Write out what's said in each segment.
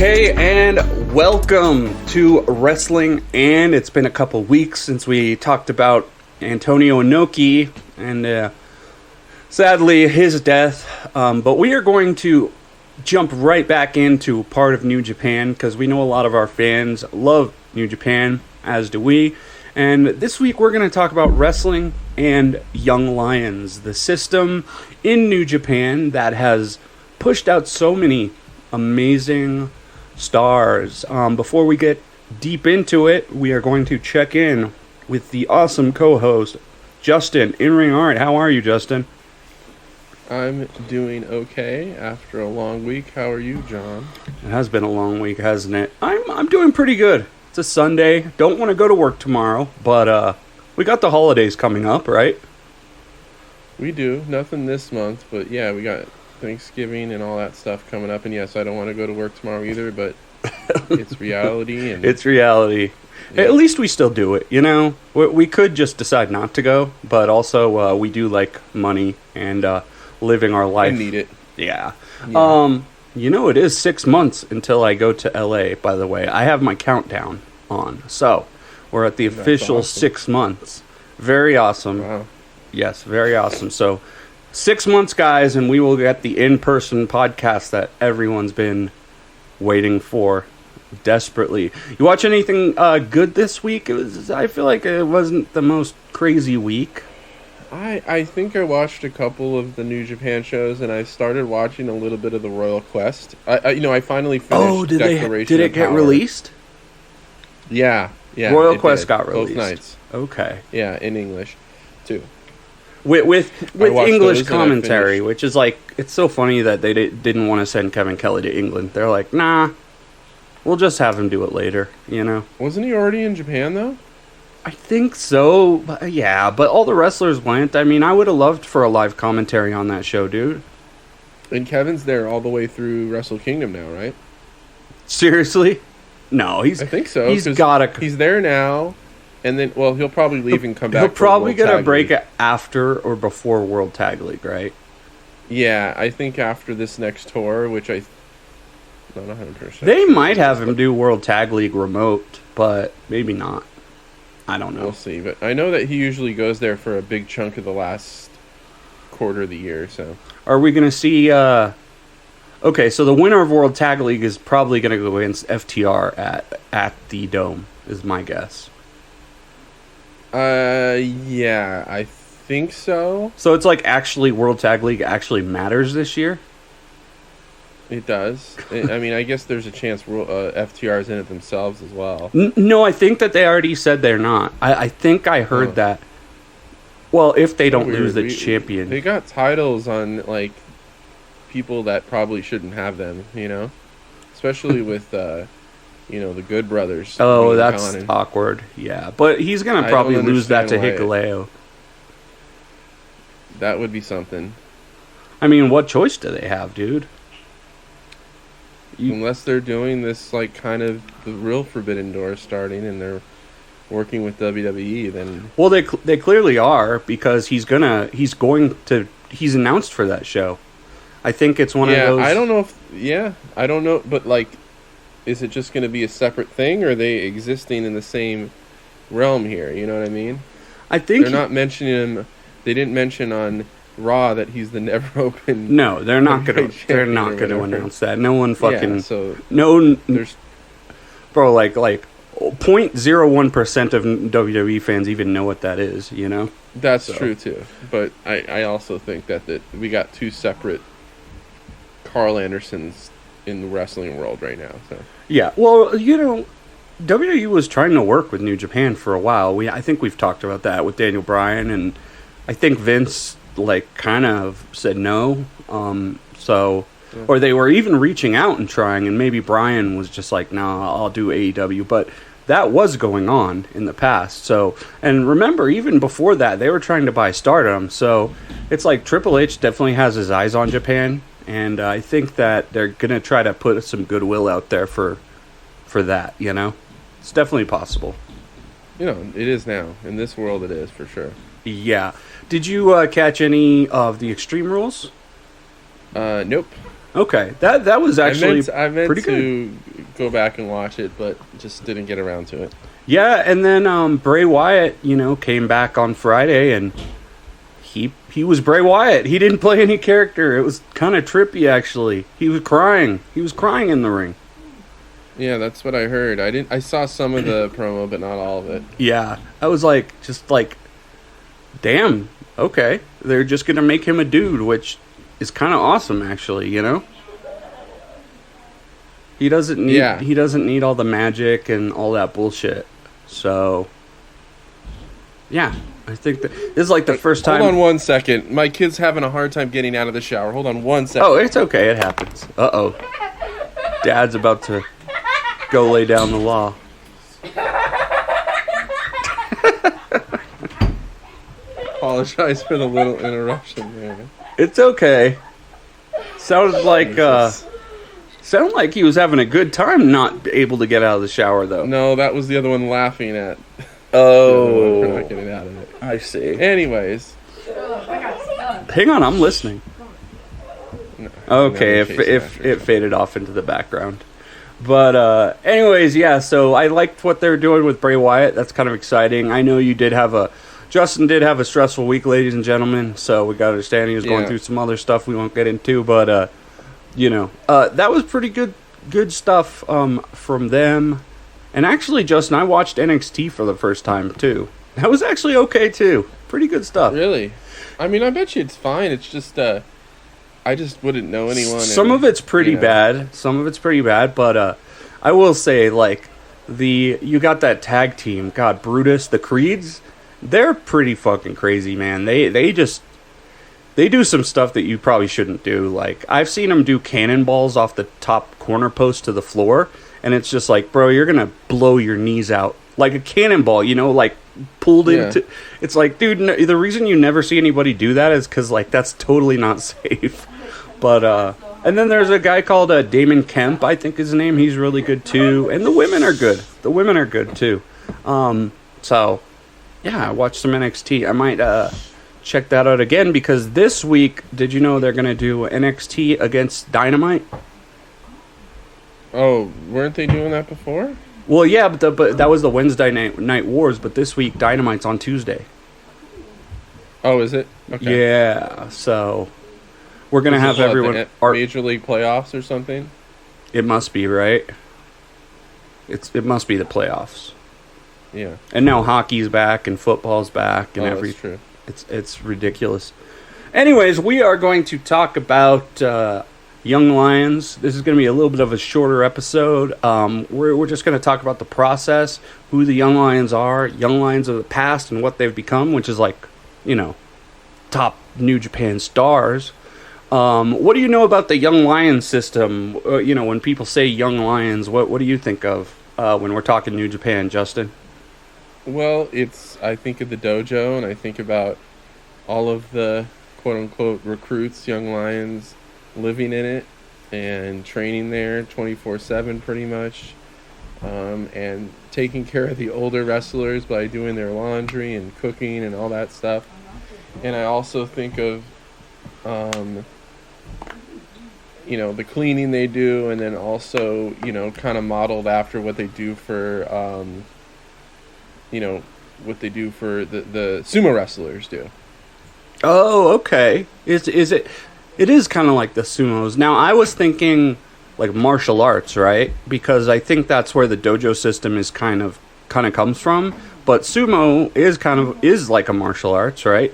Okay, and welcome to Wrestling, and it's been a couple weeks since we talked about Antonio Inoki and sadly his death, but we are going to jump right back into part of New Japan because we know a lot of our fans love New Japan, as do we, and this week we're going to talk about wrestling and Young Lions, the system in New Japan that has pushed out so many amazing stars. Before we get deep into it, we are going to check in with the awesome co-host, Justin, In Ring Art. How are you, Justin? I'm doing okay after a long week. How are you, John? It has been a long week, hasn't it? I'm doing pretty good. It's a Sunday. Don't want to go to work tomorrow, but we got the holidays coming up, right? We do. Nothing this month, but yeah, we got Thanksgiving and all that stuff coming up. And yes, I don't want to go to work tomorrow either, but it's reality. And it's reality. Yeah. At least we still do it, you know? We could just decide not to go, but also we do like money and living our life. I need it. Yeah. You know, it is 6 months until I go to LA, by the way. I have my countdown on. So, we're at the official awesome. 6 months. Very awesome. Wow. Yes, very awesome. So, 6 months, guys, and we will get the in-person podcast that everyone's been waiting for desperately. You watch anything good this week? I feel like it wasn't the most crazy week. I think I watched a couple of the New Japan shows, and I started watching a little bit of the Royal Quest. I finally finished Did it get released? Yeah. Royal Quest got released. Both nights. Okay. Yeah, in English, too. With English commentary, which is like, it's so funny that they didn't want to send Kevin Kelly to England. They're like, nah, we'll just have him do it later, you know? Wasn't he already in Japan, though? I think so, but all the wrestlers went. I mean, I would have loved for a live commentary on that show, dude. And Kevin's there all the way through Wrestle Kingdom now, right? Seriously? No, I think so. He's there now. And then, well, he'll probably leave and come back. He'll probably get a break after or before World Tag League, right? Yeah, I think after this next tour, which not 100%. They might have him do World Tag League remote, but maybe not. I don't know. We'll see, but I know that he usually goes there for a big chunk of the last quarter of the year. So, are we going to see? Okay, so the winner of World Tag League is probably going to go against FTR at the Dome. Is my guess. Yeah, I think so. So it's like actually World Tag League actually matters this year? It does. I mean, I guess there's a chance FTR is in it themselves as well. No, I think that they already said they're not. I think I heard that. Well, if they don't lose the champion. They got titles on, like, people that probably shouldn't have them, you know? Especially with... the Good Brothers. Oh, that's awkward. Yeah, but he's going to probably lose that to Hikuleo. That would be something. I mean, what choice do they have, dude? Unless they're doing this, like, kind of the real Forbidden Door starting and they're working with WWE, then... Well, they clearly are, because he's announced for that show. I think it's one of those... I don't know, but, like... Is it just going to be a separate thing, or are they existing in the same realm here? You know what I mean? I think they're not mentioning him. They didn't mention on Raw that he's the Never Open. No, they're not going to. They're not going to announce that. No one fucking. Yeah, so there's, bro, like 0.01% of WWE fans even know what that is. You know. That's true too. But I also think that we got two separate Carl Andersons in the wrestling world right now. So. Yeah, well, you know, WWE was trying to work with New Japan for a while. I think we've talked about that with Daniel Bryan, and I think Vince, like, kind of said no. Or they were even reaching out and trying, and maybe Bryan was just like, nah, I'll do AEW. But that was going on in the past. So, and remember, even before that, they were trying to buy Stardom. So it's like Triple H definitely has his eyes on Japan. And I think that they're going to try to put some goodwill out there for that, you know? It's definitely possible. You know, it is now. In this world, it is, for sure. Yeah. Did you catch any of the Extreme Rules? Nope. Okay, that was actually I meant pretty to good. go back and watch it, but just didn't get around to it. Yeah, and then Bray Wyatt, came back on Friday, and he was Bray Wyatt. He didn't play any character. It was kind of trippy, actually. He was crying. He was crying in the ring. Yeah, that's what I heard. I saw some of the promo, but not all of it. Yeah, I was just like, damn. Okay, they're just gonna make him a dude, which is kind of awesome, actually. He doesn't need all the magic and all that bullshit. So, yeah, I think that this is like the first time. Hold on 1 second. My kid's having a hard time getting out of the shower. Hold on 1 second. Oh, it's okay. It happens. Uh-oh. Dad's about to go lay down the law. Apologize for the little interruption there. It's okay. Sounded like he was having a good time not able to get out of the shower, though. No, that was the other one laughing at. Oh. We're not getting out of it. I see. Anyways. Hang on, I'm listening. No, okay, if it faded off into the background. But anyways, yeah, so I liked what they're doing with Bray Wyatt. That's kind of exciting. I know Justin did have a stressful week, ladies and gentlemen, so we got to understand he was going through some other stuff we won't get into, but that was pretty good stuff from them. And actually, Justin, I watched NXT for the first time too. That was actually okay too. Pretty good stuff. Really? I mean, I bet you it's fine. It's just I just wouldn't know anyone. Some of it's pretty bad. Some of it's pretty bad, but I will say, you got that tag team. God, Brutus, the Creeds, they're pretty fucking crazy, man. They do some stuff that you probably shouldn't do. Like, I've seen them do cannonballs off the top corner post to the floor, and it's just like, bro, you're gonna blow your knees out. Like a cannonball, pulled into. It's like, dude, no, the reason you never see anybody do that is because, that's totally not safe. But, and then there's a guy called Damon Kemp, I think is his name. He's really good, too. And the women are good. The women are good, too. So, yeah, I watched some NXT. I might check that out again, because this week, did you know they're going to do NXT against Dynamite? Oh, weren't they doing that before? Well, yeah, but that was the Wednesday night Wars, but this week Dynamite's on Tuesday. Oh, is it? Okay. Yeah, so we're going to have everyone... Major League playoffs or something? It must be, right? It must be the playoffs. Yeah. And now hockey's back and football's back and that's true. It's ridiculous. Anyways, we are going to talk about Young Lions. This is going to be a little bit of a shorter episode. We're just going to talk about the process, who the Young Lions are, Young Lions of the past, and what they've become, which is top New Japan stars. What do you know about the Young Lions system? When people say Young Lions, what do you think of when we're talking New Japan, Justin? Well, I think of the dojo, and I think about all of the quote-unquote recruits, Young Lions, living in it and training there 24/7 pretty much, and taking care of the older wrestlers by doing their laundry and cooking and all that stuff. And I also think of the cleaning they do, and then also kind of modeled after what they do for what they do for the sumo wrestlers do. Oh, okay. Is it? It is kind of like the sumos. Now, I was thinking like martial arts, right? Because I think that's where the dojo system is kind of comes from. But sumo is like a martial arts, right?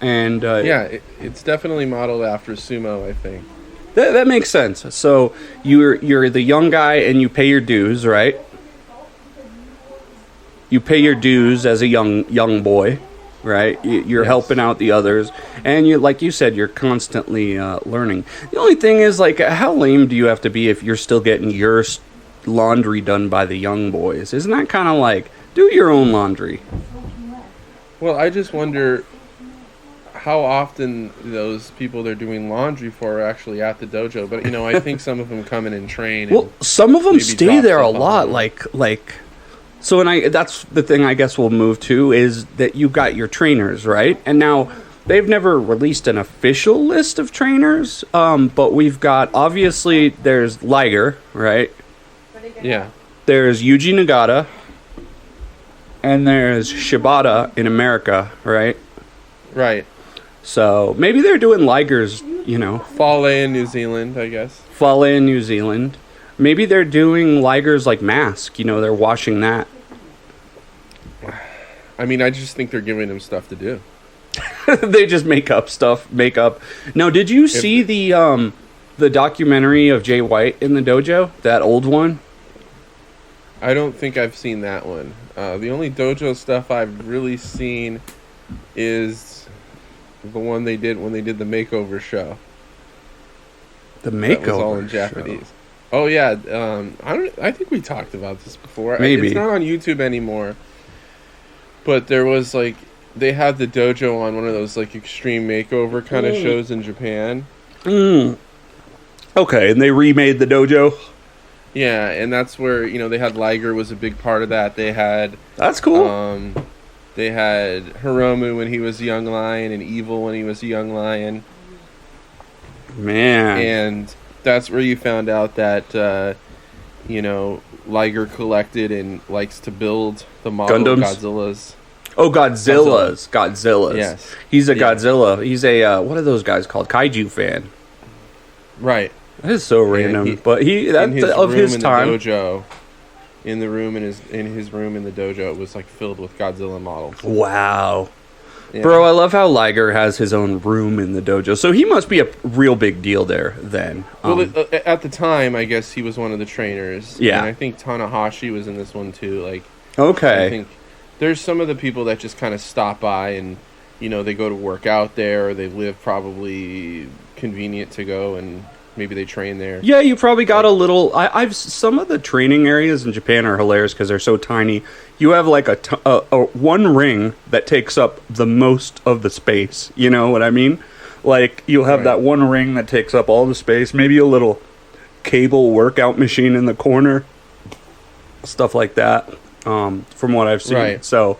And it's definitely modeled after sumo, I think. That makes sense. So you're the young guy and you pay your dues, right? You pay your dues as a young boy, right? You're helping out the others, and like you said, you're constantly learning. The only thing is, how lame do you have to be if you're still getting your laundry done by the young boys? Isn't that kind of like, do your own laundry? Well, I just wonder how often those people they're doing laundry for are actually at the dojo. But I think some of them come in and train. Well, some of them stay there a lot, So, that's the thing I guess we'll move to, is that you got your trainers, right? And now, they've never released an official list of trainers, but we've got, obviously, there's Liger, right? Yeah. There's Yuji Nagata, and there's Shibata in America, right? Right. So maybe they're doing Ligers, Fale in New Zealand, I guess. Fale in New Zealand. Maybe they're doing Ligers like Mask, they're washing that. I mean, I just think they're giving him stuff to do. They just make up stuff. No, did you see the documentary of Jay White in the dojo? That old one? I don't think I've seen that one. The only dojo stuff I've really seen is the one they did when they did the makeover show. The makeover that was all in show. Japanese. Oh yeah, I think we talked about this before. Maybe it's not on YouTube anymore. But there was they had the dojo on one of those extreme makeover kind of shows in Japan. Okay, and they remade the dojo. Yeah, and that's where they had Liger was a big part of that. They had that's cool. They had Hiromu when he was a young lion and Evil when he was a young lion. Man, and that's where you found out that Liger collected and likes to build the model Gundams? Godzillas. Oh, Godzillas. Yes. He's a Godzilla. He's a, what are those guys called? Kaiju fan. Right. That is so random. But that's of his time. Dojo, in his room in the dojo, it was filled with Godzilla models. Wow. Yeah. Bro, I love how Liger has his own room in the dojo. So he must be a real big deal there then. Well, at the time, I guess he was one of the trainers. Yeah. And I think Tanahashi was in this one too. Okay. I think there's some of the people that just kind of stop by and, they go to work out there, or they live probably convenient to go, and maybe they train there. Yeah, you probably got a little. I've some of the training areas in Japan are hilarious because they're so tiny. You have a one ring that takes up the most of the space. You know what I mean? You'll have that one ring that takes up all the space. Maybe a little cable workout machine in the corner, stuff like that. From what I've seen, right. So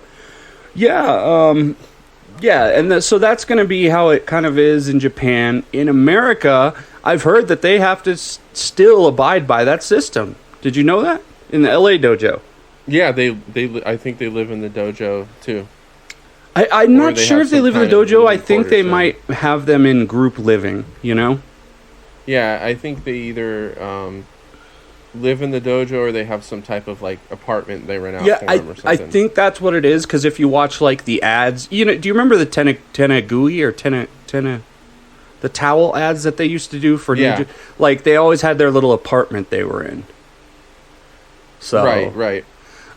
yeah, and so that's going to be how it kind of is in Japan. In America, I've heard that they have to still abide by that system. Did you know that? In the LA dojo? Yeah, I think they live in the dojo too. I'm not sure if they live in the dojo. I think they might have them in group living, Yeah, I think they either live in the dojo or they have some type of apartment they rent out for them or something. I think that's what it is, because if you watch the ads, do you remember the Tenagui or the towel ads that they used to do for they always had their little apartment they were in. So right.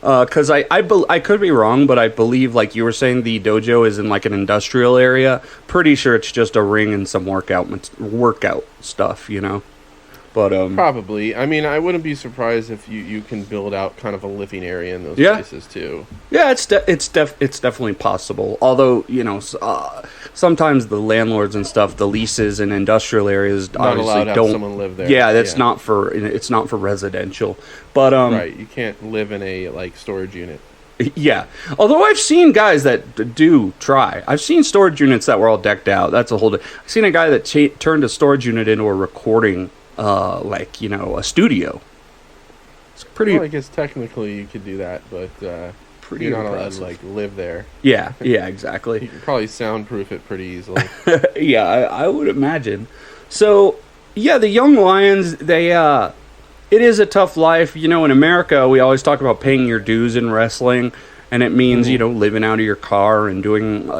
Because I could be wrong, but I believe you were saying the dojo is in an industrial area. Pretty sure it's just a ring and some workout stuff, But probably. I mean, I wouldn't be surprised if you can build out kind of a living area in those places too. Yeah, it's definitely possible. Although sometimes the landlords and stuff, the leases in industrial areas not obviously allowed to don't. Have someone live there. Yeah, it's not for residential. But right, you can't live in a storage unit. Yeah, although I've seen guys that do try. I've seen storage units that were all decked out. That's a whole. I've seen a guy that turned a storage unit into a recording. A studio. It's pretty. Well, I guess technically you could do that, but pretty you're not impressive. allowed to live there. Yeah, exactly. You can probably soundproof it pretty easily. Yeah, I would imagine. So, yeah, the young lions, it is a tough life. In America, we always talk about paying your dues in wrestling, and it means living out of your car and doing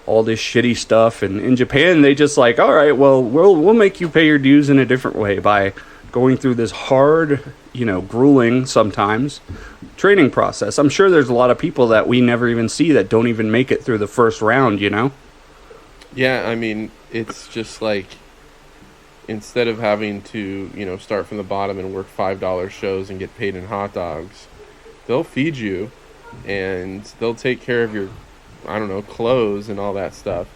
all this shitty stuff. And in Japan, they just all right, well, we'll make you pay your dues in a different way by going through this hard, grueling sometimes training process. I'm sure there's a lot of people that we never even see that don't even make it through the first round, Yeah, I mean, it's just instead of having to, start from the bottom and work $5 shows and get paid in hot dogs, they'll feed you and they'll take care of your clothes and all that stuff,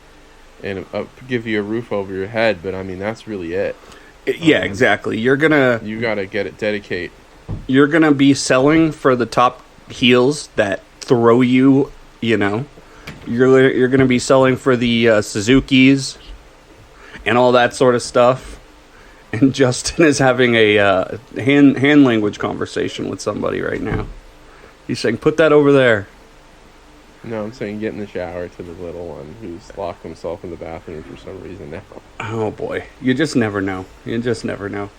and give you a roof over your head. But I mean, that's really it. Yeah, exactly. You gotta dedicate. You're gonna be selling for the top heels that throw you, You're going to be selling for the Suzuki's and all that sort of stuff. And Justin is having a hand language conversation with somebody right now. He's saying, "Put that over there." No, I'm saying get in the shower to the little one who's locked himself in the bathroom for some reason now. Oh boy, you just never know. You just never know.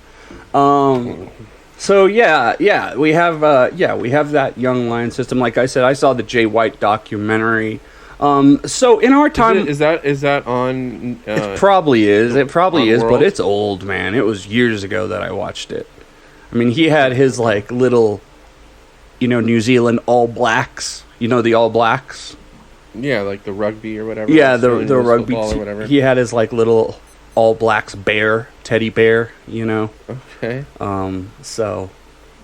So yeah, we have that Young Lion system. Like I said, I saw the Jay White documentary. So in our time, is that on? It probably is. It probably is, World? but it's old, man. It was years ago that I watched it. I mean, he had his like little, New Zealand All Blacks. The All Blacks. Yeah, like the rugby or whatever. Yeah, the rugby or whatever. He had his like little All Blacks teddy bear. Okay. So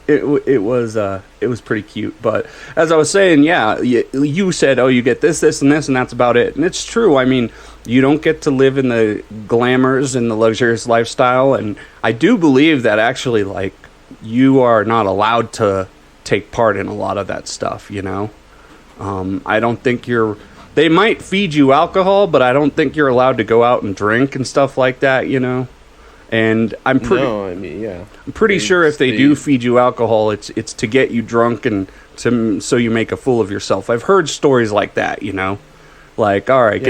it was pretty cute. But as I was saying, yeah, you said, oh, you get this, and this, and that's about it. And it's true. I mean, you don't get to live in the glamours and the luxurious lifestyle. And I do believe that actually, like, you are not allowed to take part in a lot of that stuff, I don't think they might feed you alcohol, but I don't think you're allowed to go out and drink and stuff like that, And I'm pretty sure if they do feed you alcohol, it's to get you drunk and so you make a fool of yourself. I've heard stories like that, Like, all right,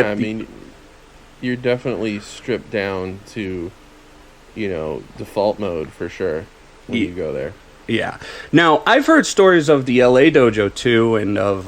you're definitely stripped down to, default mode for sure when you go there. Yeah. Now, I've heard stories of the LA dojo too, and of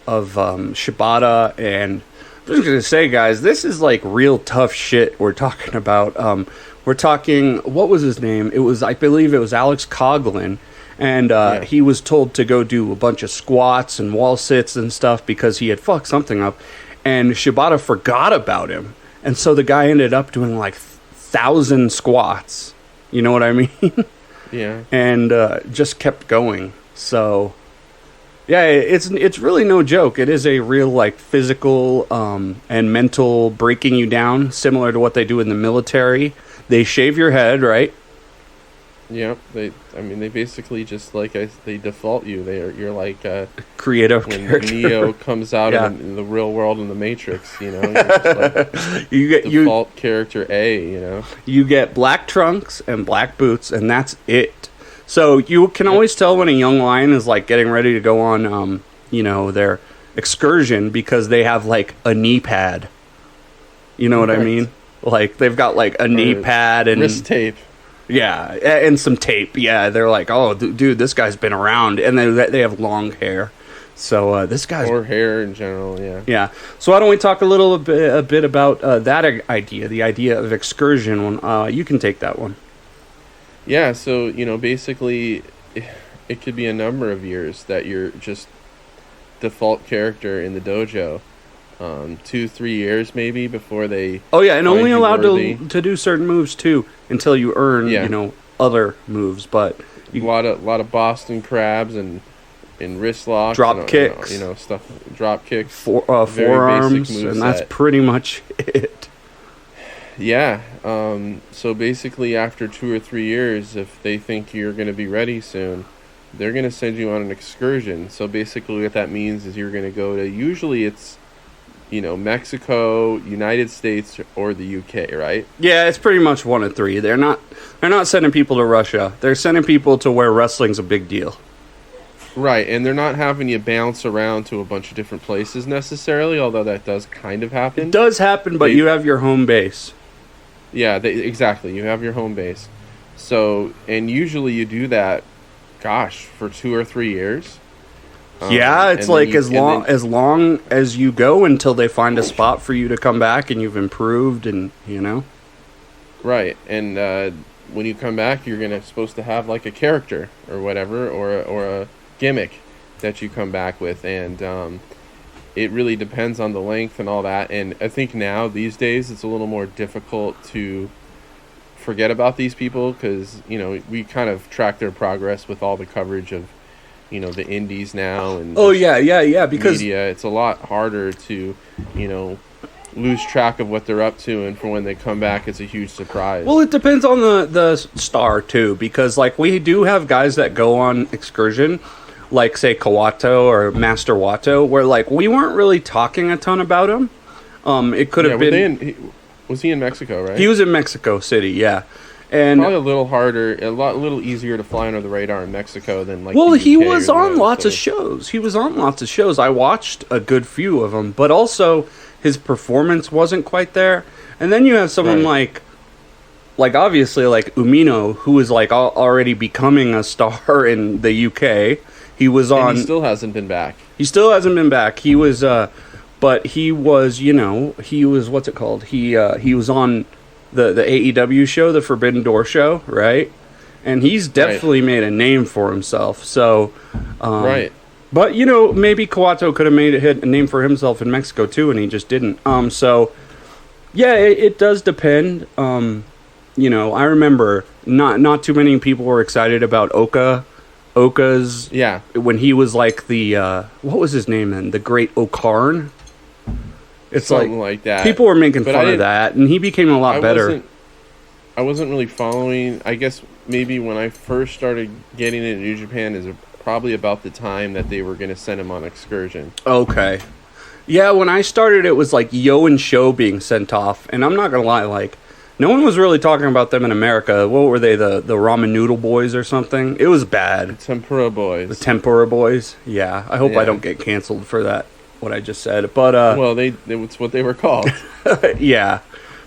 Shibata, and I'm just gonna say, guys, this is like real tough shit we're talking about. We're talking, what was his name? I believe it was Alex Coughlin, and he was told to go do a bunch of squats and wall sits and stuff because he had fucked something up, and Shibata forgot about him, and so the guy ended up doing like 1,000 squats. You know what I mean? Yeah. And just kept going. So, yeah, it's really no joke. It is a real, like, physical and mental breaking you down, similar to what they do in the military. They shave your head, right? Yep. They basically just they default you. You're like creative when character. Neo comes out in the real world in the Matrix. You're just like you get default character A. You get black trunks and black boots, and that's it. So you can always tell when a young lion is like getting ready to go on, their excursion because they have like a knee pad. You know what I mean? Like they've got like a knee pad and wrist tape. Yeah, and some tape. Yeah, they're like, oh, dude, this guy's been around, and they have long hair. So this guy's or hair in general. Yeah. Yeah. So why don't we talk a bit about that idea, the idea of excursion? One, you can take that one. Yeah. So basically, it could be a number of years that you're just default character in the dojo. 2-3 years maybe before they. Oh yeah, and only allowed to do certain moves too until you earn other moves. But a lot of Boston crabs and wrist locks, drop kicks, stuff, drop kicks, forearms, and that's pretty much it. Yeah. So basically, after 2 or 3 years, if they think you're going to be ready soon, they're going to send you on an excursion. So basically, what that means is you're going to go to usually it's. Mexico, United States, or the UK, right? Yeah, it's pretty much one of three. They're not sending people to Russia. They're sending people to where wrestling's a big deal. Right, and they're not having you bounce around to a bunch of different places necessarily, although that does kind of happen. It does happen, but you have your home base. Yeah, exactly. You have your home base. So, and usually you do that, for 2 or 3 years. Yeah, it's like as long as you go until they find a spot for you to come back and you've improved and Right, and when you come back, you're supposed to have like a character or whatever or a gimmick that you come back with, and it really depends on the length and all that. And I think now these days it's a little more difficult to forget about these people because we kind of track their progress with all the coverage of. The indies now and because media, it's a lot harder to lose track of what they're up to, and for when they come back it's a huge surprise. Well, it depends on the star too, because like we do have guys that go on excursion like say Kawato or Master Wato, where like we weren't really talking a ton about him. It could have been. Was he in Mexico, right? He was in Mexico City, yeah. And probably a little harder, a little easier to fly under the radar in Mexico than like. Well, the he UK was or on lots of States. shows. He was on lots of shows. I watched a good few of them, but also his performance wasn't quite there. And then you have someone like obviously like Umino, who is like already becoming a star in the UK. He was on. And he still hasn't been back. He still hasn't been back. He was, but he was, he was what's it called? He was on the AEW show, the Forbidden Door show, right? And he's definitely made a name for himself. So, right. But maybe Kawato could have made a name for himself in Mexico too, and he just didn't. So, yeah, it does depend. I remember not too many people were excited about Oka's. Yeah. When he was like the what was his name then? The Great Okarn. It's something like that. People were making fun of that, and he became a lot better. I wasn't really following. I guess maybe when I first started getting into New Japan is probably about the time that they were going to send him on excursion. Okay. Yeah, when I started, it was like Yo and Show being sent off, and I'm not gonna lie, like no one was really talking about them in America. What were they, the Ramen Noodle Boys or something? It was bad. The Tempura Boys. The Tempura Boys. Yeah, I hope I don't get canceled for that. What I just said, but well, it's what they were called. Yeah.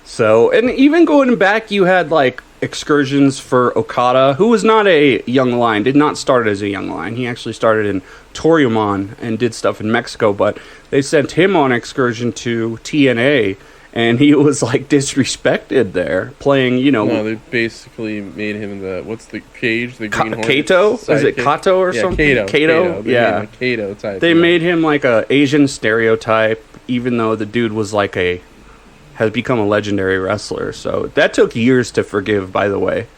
So, and even going back, you had like excursions for Okada, who was not a young lion, did not start as a young lion. He actually started in Toryumon and did stuff in Mexico, but they sent him on excursion to TNA, and he was like disrespected there, playing, No, they basically made him what's the cage? The Green Hornet Kato? Is it sidekick? Kato or something? Kato. Yeah. Kato type. They made him like a Asian stereotype, even though the dude was like has become a legendary wrestler. So that took years to forgive, by the way.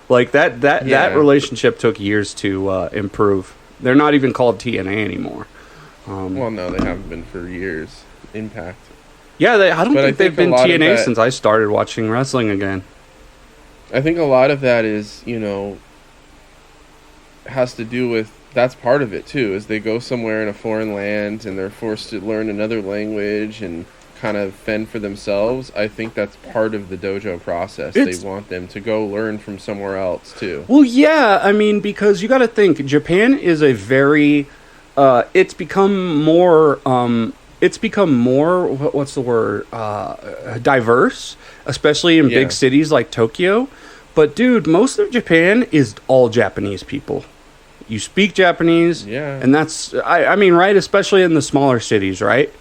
Like that relationship took years to improve. They're not even called TNA anymore. Well, no, they haven't been for years. Impact. Yeah, I don't think they've been TNA since I started watching wrestling again. I think a lot of that is, has to do with, that's part of it too, is they go somewhere in a foreign land and they're forced to learn another language and kind of fend for themselves. I think that's part of the dojo process. They want them to go learn from somewhere else too. Well, yeah, I mean, because you got to think, Japan is a very, it's become more, what's the word, diverse, especially in big cities like Tokyo. But dude, most of Japan is all Japanese people. You speak Japanese, and that's, I mean, right, especially in the smaller cities, right?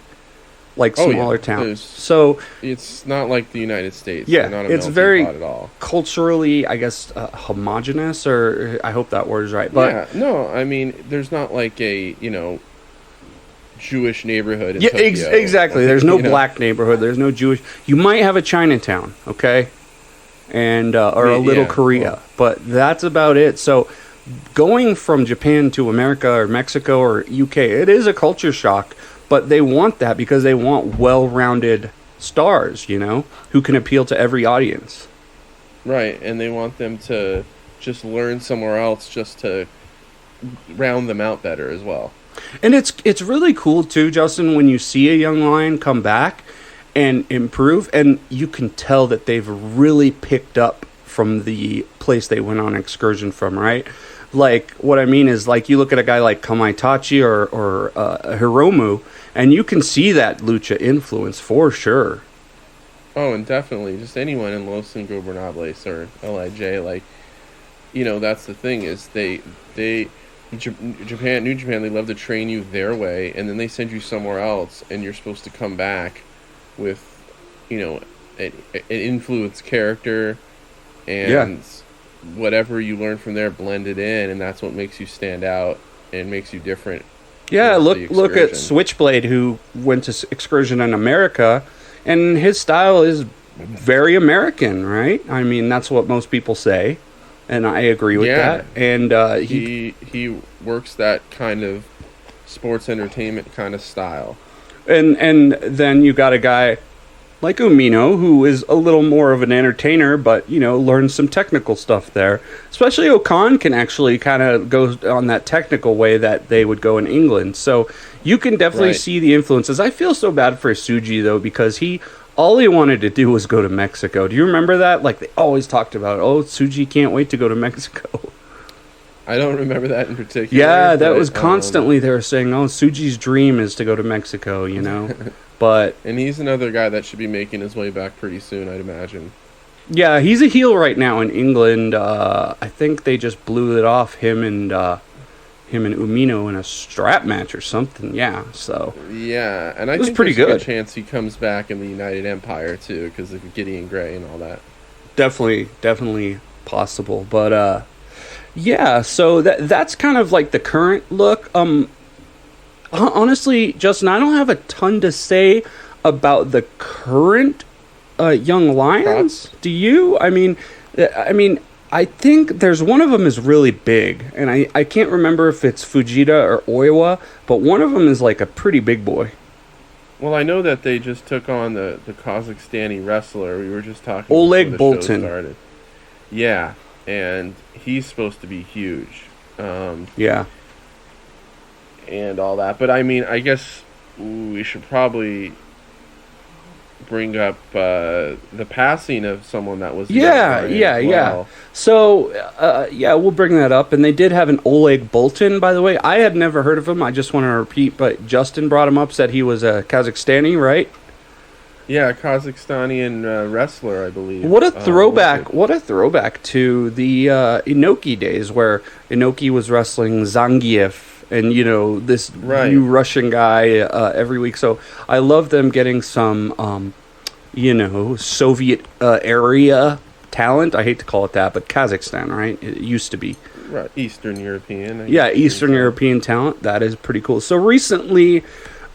Like smaller towns. So it's not like the United States. Yeah, not a it's very pot at all. Culturally, I guess, homogenous, or I hope that word is right. But yeah, no, I mean, there's not like a, Jewish neighborhood in Tokyo. Exactly. There's no black neighborhood. There's no Jewish. You might have a Chinatown, okay? And or a little Korea, but that's about it. So going from Japan to America or Mexico or UK, it is a culture shock. But they want that because they want well-rounded stars, who can appeal to every audience. Right, and they want them to just learn somewhere else just to round them out better as well. And it's really cool, too, Justin, when you see a young lion come back and improve, and you can tell that they've really picked up from the place they went on excursion from, right? Like, what I mean is, like, you look at a guy like Kamaitachi or Hiromu, and you can see that lucha influence for sure. Oh, and definitely. Just anyone in Los Ingobernables or LIJ, like, that's the thing, is New Japan, they love to train you their way, and then they send you somewhere else, and you're supposed to come back with, an influenced character, and whatever you learn from there, blend it in, and that's what makes you stand out and makes you different. Yeah, look at Switchblade, who went to excursion in America, and his style is very American, right? I mean, that's what most people say, and I agree with that. And he works that kind of sports entertainment kind of style. And then you got a guy like Umino, who is a little more of an entertainer, but, learns some technical stuff there. Especially Okan can actually kind of go on that technical way that they would go in England. So you can definitely see the influences. I feel so bad for Tsuji, though, because all he wanted to do was go to Mexico. Do you remember that? Like, they always talked about, Tsuji can't wait to go to Mexico. I don't remember that in particular. Yeah, that was constantly they were saying, Tsuji's dream is to go to Mexico, But and he's another guy that should be making his way back pretty soon, I'd imagine. Yeah, he's a heel right now in England. I think they just blew it off, him and Umino in a strap match or something. Yeah, so yeah, and I think pretty there's a good chance he comes back in the United Empire too, because of Gideon Grey and all that. Definitely possible, but yeah. So that's kind of like the current look. Honestly, Justin, I don't have a ton to say about the current Young Lions. Do you? I mean, I think there's one of them is really big, and I can't remember if it's Fujita or Oiwa, but one of them is like a pretty big boy. Well, I know that they just took on the Kazakhstani wrestler. We were just talking Oleg before the show Boltin. started. Yeah, and he's supposed to be huge. Yeah. And all that. But I mean, I guess we should probably bring up the passing of someone that was yeah. So we'll bring that up. And they did have an Oleg Boltin, by the way. I had never heard of him. I just want to repeat, but Justin brought him up, said he was a Kazakhstani, right? Yeah, Kazakhstani wrestler, I believe. What a throwback! What a throwback to the Inoki days, where Inoki was wrestling Zangief. And, this new Russian guy every week. So I love them getting some, Soviet area talent. I hate to call it that, but Kazakhstan, right? It used to be. Right, Eastern European. Eastern European talent. That is pretty cool. So recently,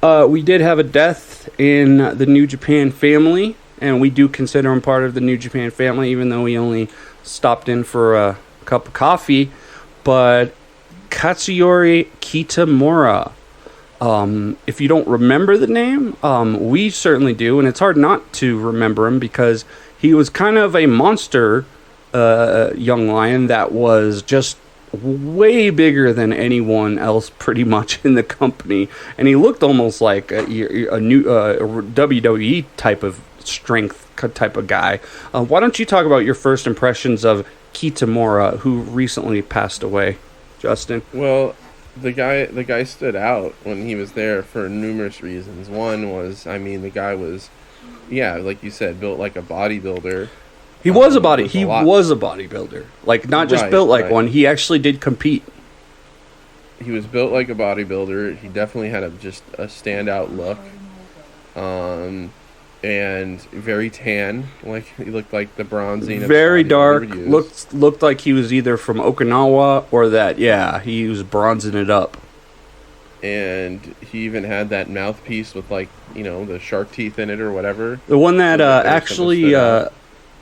we did have a death in the New Japan family. And we do consider him part of the New Japan family, even though he only stopped in for a cup of coffee. But Katsuyori Kitamura. If you don't remember the name, we certainly do, and it's hard not to remember him because he was kind of a monster young lion that was just way bigger than anyone else pretty much in the company, and he looked almost like a new WWE type of strength type of guy. Why don't you talk about your first impressions of Kitamura, who recently passed away? Justin? Well, the guy stood out when he was there for numerous reasons. One was, the guy was, like you said, built like a bodybuilder. He was a bodybuilder. Like, not just built like one. He actually did compete. He was built like a bodybuilder. He definitely had just a standout look. And very tan, like he looked like the bronzing. Very dark. Looked like he was either from Okinawa or that. Yeah, he was bronzing it up. And he even had that mouthpiece with the shark teeth in it or whatever. The one that actually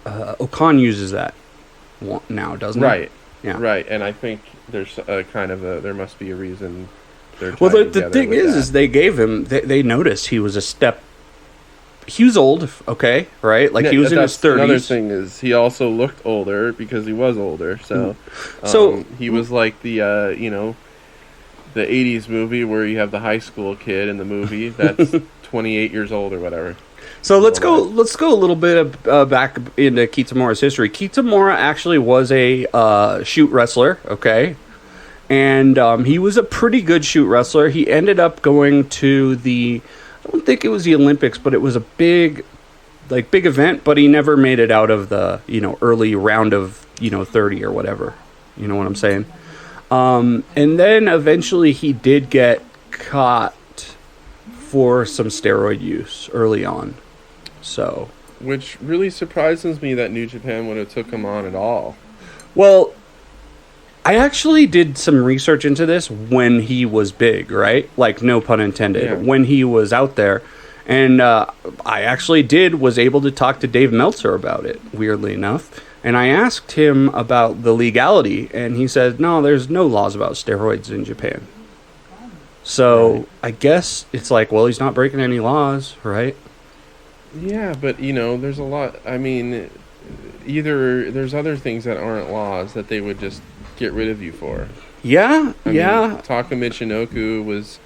Okan uses that now, doesn't it? Yeah. Right. And I think there's there must be a reason. Well, the thing is they gave him. They noticed he was a step. He was old, okay, right? Like, he was in his 30s. Another thing is he also looked older because he was older. So he was like the the 80s movie where you have the high school kid in the movie that's 28 years old or whatever. So let's go a little bit back into Kitamura's history. Kitamura actually was a shoot wrestler, okay? And he was a pretty good shoot wrestler. He ended up going to I don't think it was the Olympics, but it was a big event, but he never made it out of the, early round of, 30 or whatever. You know what I'm saying? And then eventually he did get caught for some steroid use early on. So, which really surprises me that New Japan would have took him on at all. Well, I actually did some research into this when he was big, right? Like, no pun intended, when he was out there. And I actually was able to talk to Dave Meltzer about it, weirdly enough. And I asked him about the legality, and he said, no, there's no laws about steroids in Japan. So I guess it's like, well, he's not breaking any laws, right? Yeah, but there's a lot. I mean, either there's other things that aren't laws that they would just get rid of you for. Yeah, I yeah. mean, Taka Michinoku was,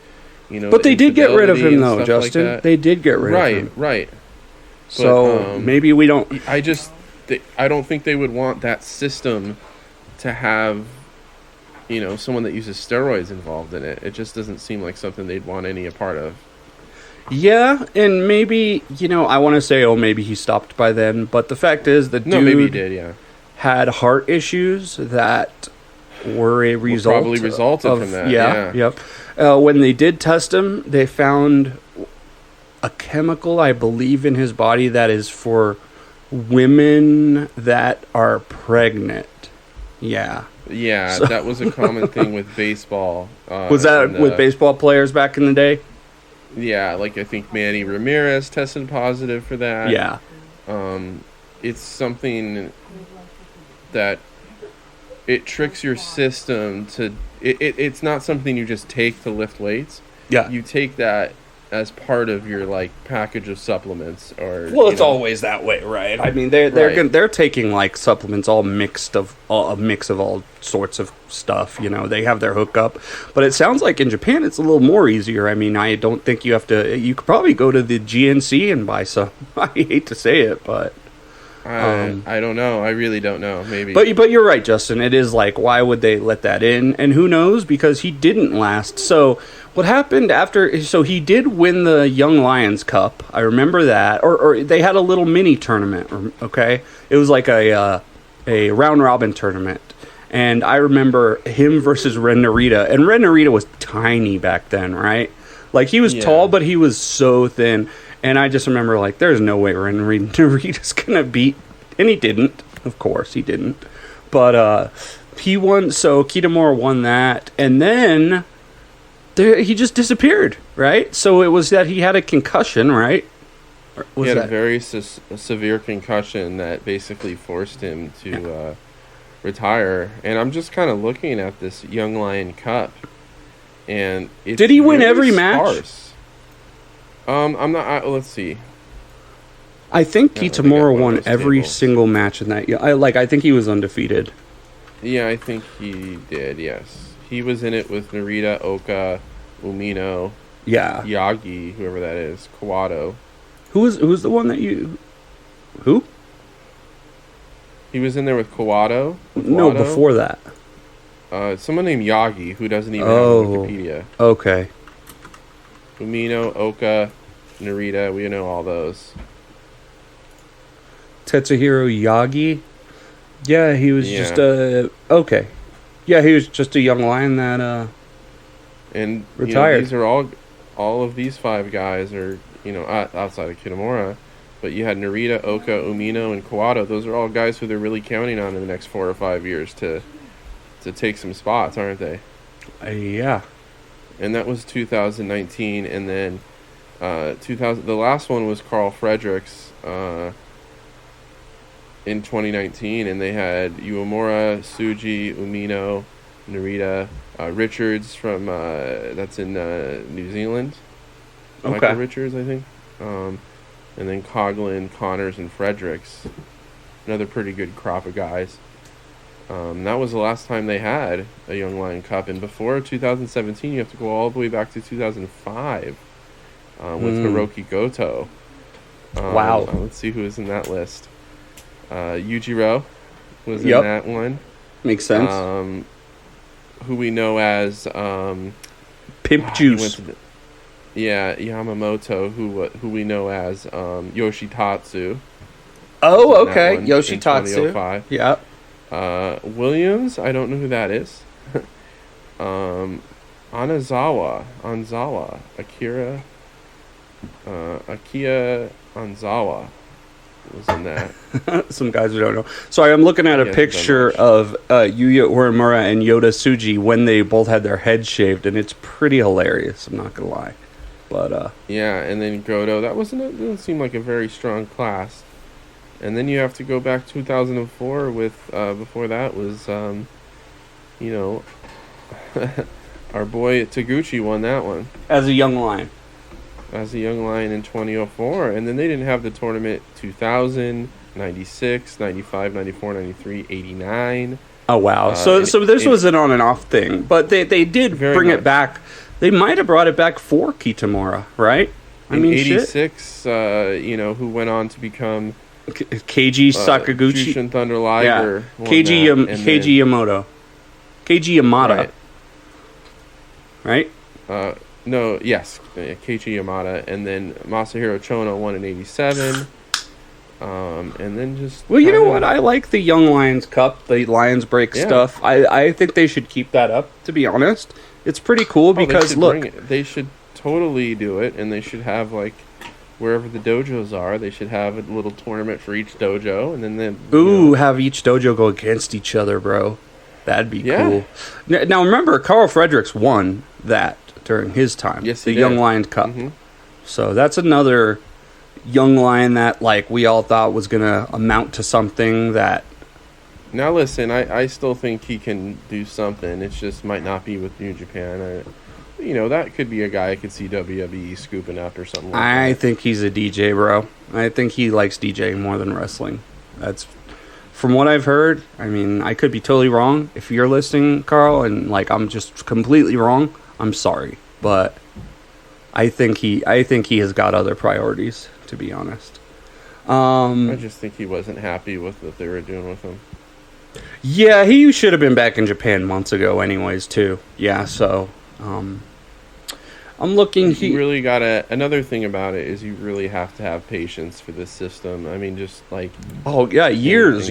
But they did get rid of him, though, Justin. Like they did get rid of him. Right. So maybe we don't. I don't think they would want that system to have, someone that uses steroids involved in it. It just doesn't seem like something they'd want any a part of. Yeah, and maybe, I want to say, maybe he stopped by then, but the fact is the dude maybe he did, yeah. had heart issues that were a result. Probably resulted from that, yeah. Yep. When they did test him, they found a chemical, I believe, in his body that is for women that are pregnant. Yeah. Yeah, that was a common thing with baseball. Was that with baseball players back in the day? Yeah, like I think Manny Ramirez tested positive for that. Yeah. It's something that it tricks your system to... It's not something you just take to lift weights. Yeah. You take that as part of your package of supplements, or it's always that way, right? I mean, they're taking supplements, all mixed of a mix of all sorts of stuff. They have their hookup, but it sounds like in Japan it's a little more easier. I mean, I don't think you have to. You could probably go to the GNC and buy some. I hate to say it, but I don't know. I really don't know. Maybe. But you're right, Justin. It is why would they let that in? And who knows? Because he didn't last. So what happened after? So he did win the Young Lions Cup. I remember that. Or they had a little mini tournament. Okay, it was like a round robin tournament. And I remember him versus Ren Narita. And Ren Narita was tiny back then, right? He was tall, but he was so thin. And I just remember, there's no way Ren Narita's going to beat... And he didn't. Of course, he didn't. But he won... So Kitamura won that. And then he just disappeared, right? So it was that he had a concussion, right? He had a very severe concussion that basically forced him to retire. And I'm just kind of looking at this Young Lion Cup. And it's Did he win really every sparse. match? I'm not. Let's see. I think Kitamura won every single match in that. I think he was undefeated. Yeah, I think he did. Yes, he was in it with Narita, Oka, Umino, Yagi, whoever that is, Kawato. Who's the one that you? Who? He was in there with Kawato. No, before that. Someone named Yagi who doesn't even have Wikipedia. Okay. Umino, Oka, Narita, we know all those. Tetsuhiro Yagi? Yeah, he was just okay. Yeah, he was just a young lion that and retired. These are all of these five guys are, outside of Kitamura, but you had Narita, Oka, Umino, and Kawato. Those are all guys who they're really counting on in the next 4 or 5 years to take some spots, aren't they? Yeah. And that was 2019, and then 2000. The last one was Carl Fredericks in 2019, and they had Uemura, Tsuji, Umino, Narita, Richards from that's in New Zealand. Okay. Michael Richards, I think. And then Coughlin, Connors, and Fredericks. Another pretty good crop of guys. That was the last time they had a Young Lion Cup. And before 2017, you have to go all the way back to 2005 with Hiroki Goto. Wow. Let's see who is in that list. Yujiro was in that one. Makes sense. Who we know as... Pimp Juice. Yamamoto, who we know as Yoshitatsu. Oh, okay. Yoshitatsu. Yep. Williams, I don't know who that is. Anzawa, Akira Anzawa was in that. Some guys we don't know. Sorry, I'm looking at a picture of Yuya Uemura and Yota Tsuji when they both had their heads shaved, and it's pretty hilarious. I'm not gonna lie, but yeah, and then Goto. That doesn't seem like a very strong class. And then you have to go back 2004 with before that was our boy Taguchi won that one as a young lion. as a young lion in 2004. And then they didn't have the tournament 2000, 96, 95, 94, 93, 89. Oh, wow. So this was an on and off thing. But they did bring it back. They might have brought it back for Kitamura, right? In 86, who went on to become Keiji Sakaguchi. Jushin Thunder Liger. Yeah. Keiji Yamamoto. Keiji Yamada. Right? No, yes. Keiji Yamada. And then Masahiro Chono won in 87. And then just... Well, you know what? I like the Young Lions Cup, the Lions Break stuff. I think they should keep that up, to be honest. It's pretty cool because, look... They should totally do it, and they should have, like, wherever the dojos are, they should have a little tournament for each dojo, and then... have each dojo go against each other, bro. That'd be cool. Now, remember, Carl Fredericks won that during his time. Yes, the Young Lions Cup. Mm-hmm. So that's another young lion that, like, we all thought was going to amount to something that... Now, listen, I still think he can do something. It just might not be with New Japan. That could be a guy I could see WWE scooping up or something like that. I think he's a DJ, bro. I think he likes DJing more than wrestling. That's... From what I've heard, I mean, I could be totally wrong. If you're listening, Carl, and, like, I'm just completely wrong, I'm sorry. But I think he has got other priorities, to be honest. I just think he wasn't happy with what they were doing with him. Yeah, he should have been back in Japan months ago anyways, too. Yeah, so... I'm looking... You really gotta... Another thing about it is you really have to have patience for this system. I mean, just like... Oh, yeah, years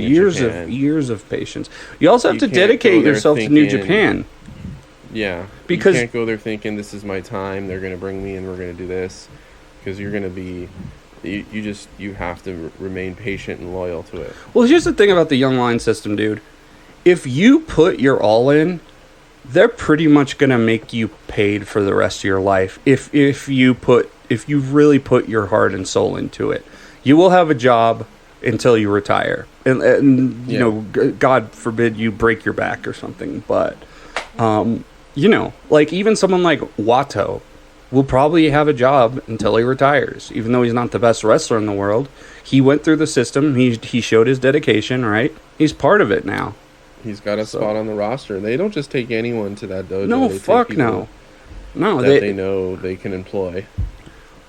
of patience. You also have to dedicate yourself to New Japan. Yeah. Because... You can't go there thinking, this is my time, they're going to bring me in, we're going to do this. Because you're going to be... You have to remain patient and loyal to it. Well, here's the thing about the Young Lion system, dude. If you put your all in... They're pretty much gonna make you paid for the rest of your life if you really put your heart and soul into it. You will have a job until you retire, and God forbid you break your back or something. But like even someone like Wato will probably have a job until he retires, even though he's not the best wrestler in the world. He went through the system. He showed his dedication. Right, he's part of it now. He's got a spot on the roster. They don't just take anyone to that dojo. No, fuck no. No, they know they can employ.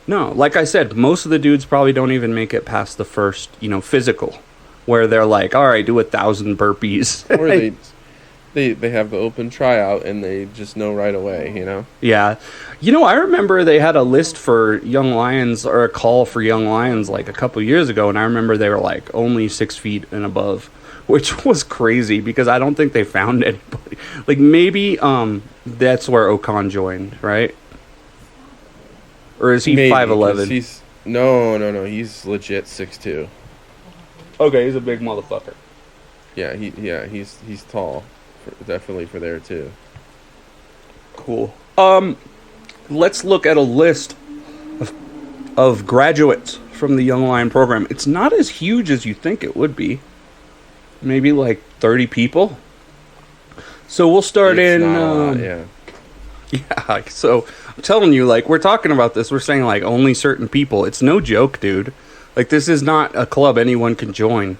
No, like I said, most of the dudes probably don't even make it past the first, physical, where they're like, all right, do 1,000 burpees. Or they have the open tryout and they just know right away, Yeah. I remember they had a list for young lions, or a call for young lions, like a couple years ago, and I remember they were like only 6 feet and above. Which was crazy because I don't think they found anybody. Like maybe that's where Okan joined, right? Or is he 5'11"? No. He's legit 6'2". Okay, he's a big motherfucker. Yeah, he's tall, definitely for there too. Cool. Let's look at a list of graduates from the Young Lion program. It's not as huge as you think it would be. Maybe like 30 people. So we'll start it's not a lot, yeah. Yeah, so I'm telling you, like, we're talking about this, we're saying like only certain people. It's no joke, dude. Like, this is not a club anyone can join,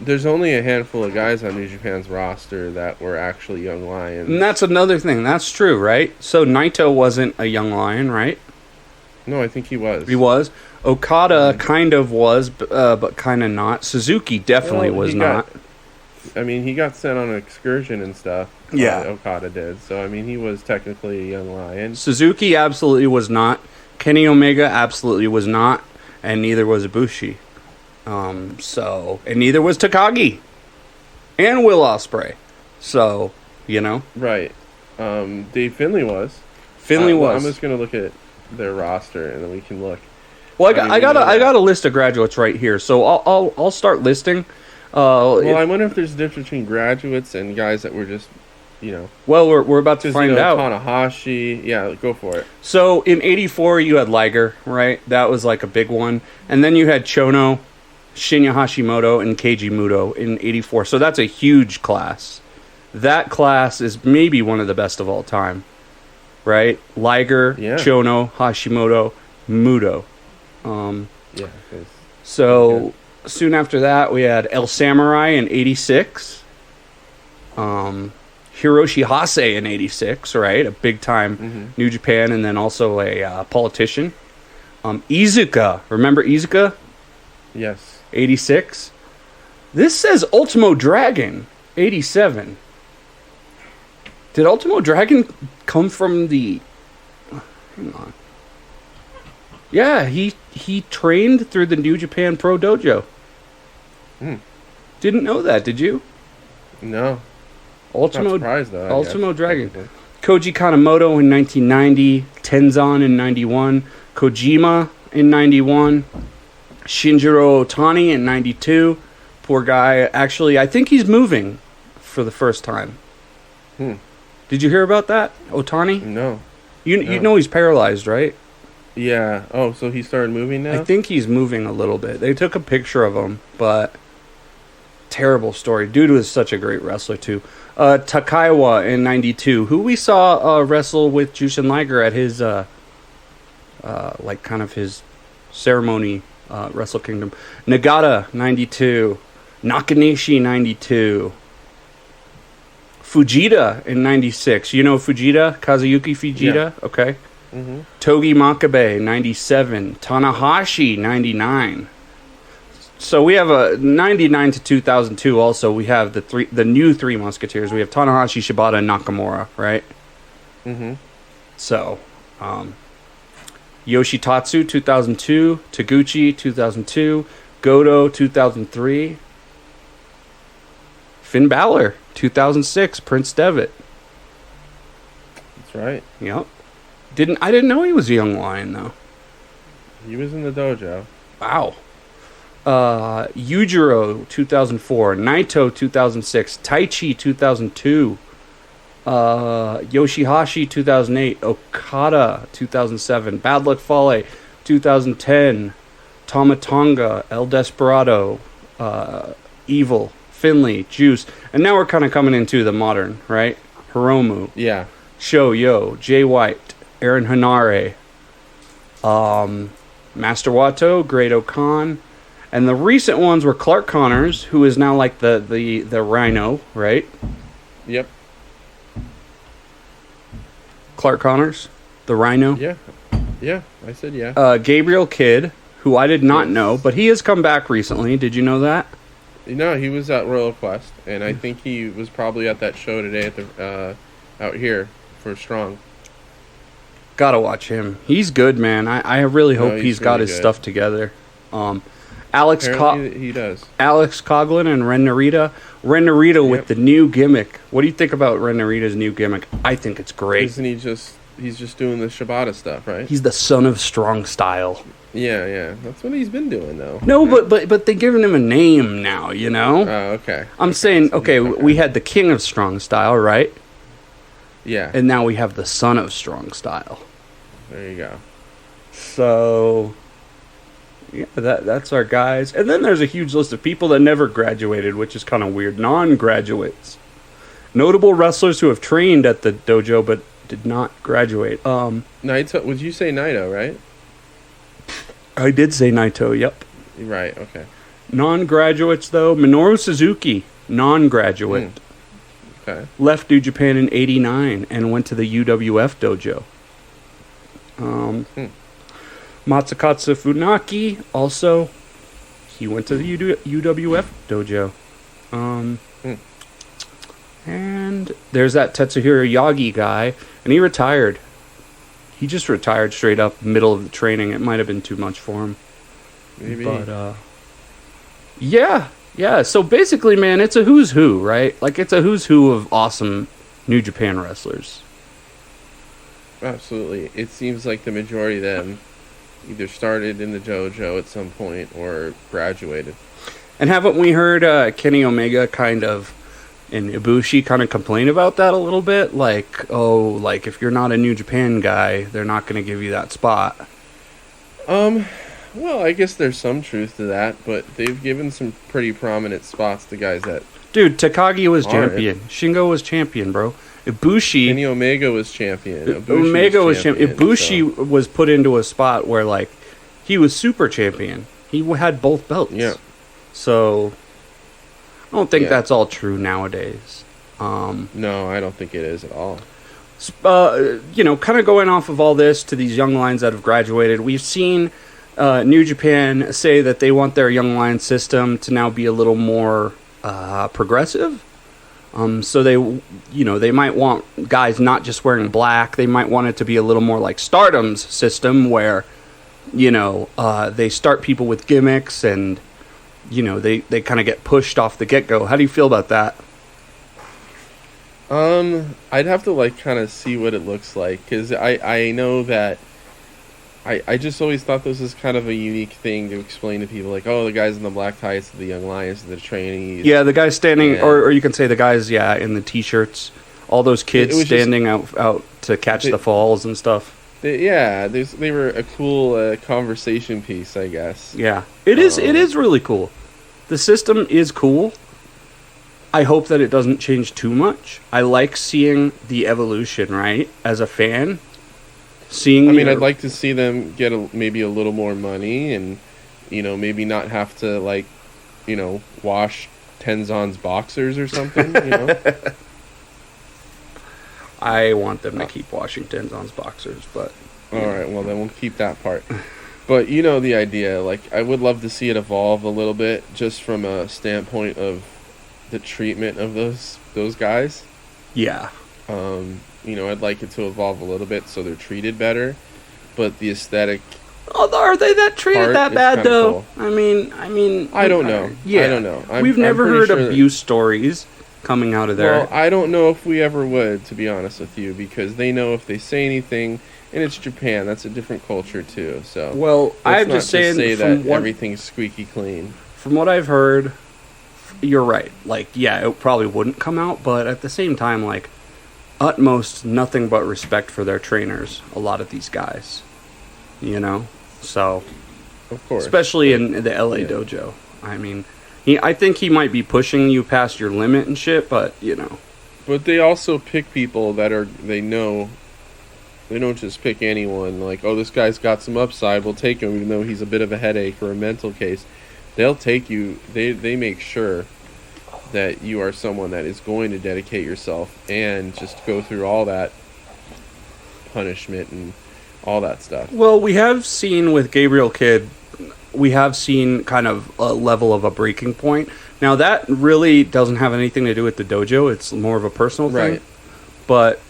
There's only a handful of guys on New Japan's roster that were actually young lions. And that's another thing. That's true, right? So Naito wasn't a young lion, right? No, I think he was. He was. Okada kind of was, but kind of not. Suzuki definitely was not. He got sent on an excursion and stuff. Yeah. Okada did. So, he was technically a young lion. Suzuki absolutely was not. Kenny Omega absolutely was not. And neither was Ibushi. And neither was Takagi. And Will Ospreay. So, Right. Dave Finlay was. Finlay was. I'm just going to look at their roster and then we can look. Well, I got a list of graduates right here, so I'll start listing. I wonder if there's a difference between graduates and guys that were just, Well, we're about to find out. Tanahashi, yeah, go for it. So in '84, you had Liger, right? That was like a big one, and then you had Chono, Shinya Hashimoto, and Keiji Muto in '84. So that's a huge class. That class is maybe one of the best of all time. right? Liger, Yeah. Chono, Hashimoto, Muto. Yeah. So soon after that, we had El Samurai in 86. Hiroshi Hase in 86, right? A big-time New Japan, and then also a politician. Iizuka. Remember Iizuka? Yes. 86. This says Ultimo Dragon, 87. Did Ultimo Dragon come from the... Hang on. Yeah, he trained through the New Japan Pro Dojo. Didn't know that, did you? No. Ultimo, Not surprised, though. Ultimo Dragon. Koji Kanemoto in 1990. Tenzan in 91. Kojima in 91. Shinjiro Otani in 92. Poor guy. Actually, I think he's moving for the first time. Did you hear about that, Otani? No. You know he's paralyzed, right? Yeah. Oh, so he started moving now? I think he's moving a little bit. They took a picture of him, but terrible story. Dude was such a great wrestler, too. Takaiwa in 92, who we saw wrestle with Jushin Liger at his, kind of his ceremony, Wrestle Kingdom. Nagata, 92. Nakanishi, 92. Fujita in 96. You know Fujita? Kazuyuki Fujita? Yeah. Okay. Togi Makabe, 97. Tanahashi, 99. So we have a 99 to 2002 also. We have the new Three Musketeers. We have Tanahashi, Shibata, and Nakamura, right? So, Yoshitatsu, 2002. Taguchi, 2002. Goto, 2003. Finn Balor, 2006. Prince Devitt. That's right. Yep. I didn't know he was a young lion, though. He was in the dojo. Wow. Yujiro, 2004. Naito, 2006. Taichi, 2002. Yoshihashi, 2008. Okada, 2007. Bad Luck Fale, 2010. Tomatonga, El Desperado, Evil, Finley, Juice. And now we're kind of coming into the modern, right? Hiromu. Yeah. Shoyo, Jay White, Aaron Hanare, Master Wato, Great Okan, and the recent ones were Clark Connors, who is now like the Rhino, right? Yep. Clark Connors, the Rhino. Yeah. Yeah, I said yeah. Gabriel Kidd, who I did not know, but he has come back recently. Did you know that? No, he was at Royal Quest, and I think he was probably at that show today at the out here for Strong. Gotta watch him. He's good, man. I really hope he's got really his good. stuff together. He does. Alex Coughlin and Ren Narita. Ren Narita with the new gimmick. What do you think about Ren Narita's new gimmick? I think it's great. Isn't he he's just doing the Shibata stuff, right? He's the son of Strong Style. Yeah. That's what he's been doing, though. No, but they're giving him a name now, you know? Oh, okay. I'm saying, okay, we had the King of Strong Style, right? Yeah. And now we have the son of Strong Style. There you go. So, yeah, that's our guys. And then there's a huge list of people that never graduated, which is kind of weird. Non-graduates. Notable wrestlers who have trained at the dojo but did not graduate. Naito, would you say Naito, right? I did say Naito, yep. Right, okay. Non-graduates, though. Minoru Suzuki, non-graduate. Okay. Left New Japan in 89 and went to the UWF dojo. Matsukatsu Funaki, also, he went to the UWF dojo. And there's that Tetsuhiro Yagi guy, and he retired. He just retired straight up, middle of the training. It might have been too much for him. Maybe. But, yeah. So basically, man, it's a who's who, right? Like, it's a who's who of awesome New Japan wrestlers. Absolutely. It seems like the majority of them either started in the dojo at some point or graduated. And haven't we heard Kenny Omega kind of, and Ibushi kind of complain about that a little bit? Like, if you're not a New Japan guy, they're not going to give you that spot. Well, I guess there's some truth to that, but they've given some pretty prominent spots to guys that... Dude, Takagi was champion. Shingo was champion, bro. Ibushi. Kenny Omega was champion. Omega was champion. Ibushi so. was put into a spot where, like, he was super champion. He had both belts. Yeah. So, I don't think that's all true nowadays. No, I don't think it is at all. Kind of going off of all this to these young lions that have graduated, we've seen New Japan say that they want their young lion system to now be a little more progressive. So they might want guys not just wearing black. They might want it to be a little more like Stardom's system, where they start people with gimmicks and they kind of get pushed off the get-go. How do you feel about that? I'd have to kind of see what it looks like, because I know that I just always thought this was kind of a unique thing to explain to people, like, oh, the guys in the black ties, the young lions, the trainees. Yeah, the guys standing, or you can say the guys, in the t-shirts, all those kids standing out to catch the falls and stuff. They were a cool conversation piece, I guess. Yeah, it is really cool. The system is cool. I hope that it doesn't change too much. I like seeing the evolution, right? As a fan, I'd like to see them get maybe a little more money, and maybe not have to wash Tenzon's boxers or something. I want them to keep washing Tenzon's boxers, but all right. Well, then we'll keep that part. But the idea. I would love to see it evolve a little bit, just from a standpoint of the treatment of those guys. Yeah. I'd like it to evolve a little bit so they're treated better, but the aesthetic. Oh, are they treated that bad though? Cool. I mean, I don't know. Yeah, I don't know. We've never heard abuse stories coming out of there. Well, I don't know if we ever would, to be honest with you, because they know if they say anything, and it's Japan, that's a different culture too. So, well, I'm just saying that everything's squeaky clean. From what I've heard, you're right. It probably wouldn't come out, but at the same time, utmost nothing but respect for their trainers. A lot of these guys, so of course, especially in the LA dojo. I mean, I think he might be pushing you past your limit and shit, but But they also pick people that they know. They don't just pick anyone. This guy's got some upside, we'll take him, even though he's a bit of a headache or a mental case. They'll take you. They make sure that you are someone that is going to dedicate yourself and just go through all that punishment and all that stuff. Well, we have seen with Gabriel Kidd, we have seen kind of a level of a breaking point. Now, that really doesn't have anything to do with the dojo. It's more of a personal thing. Right. But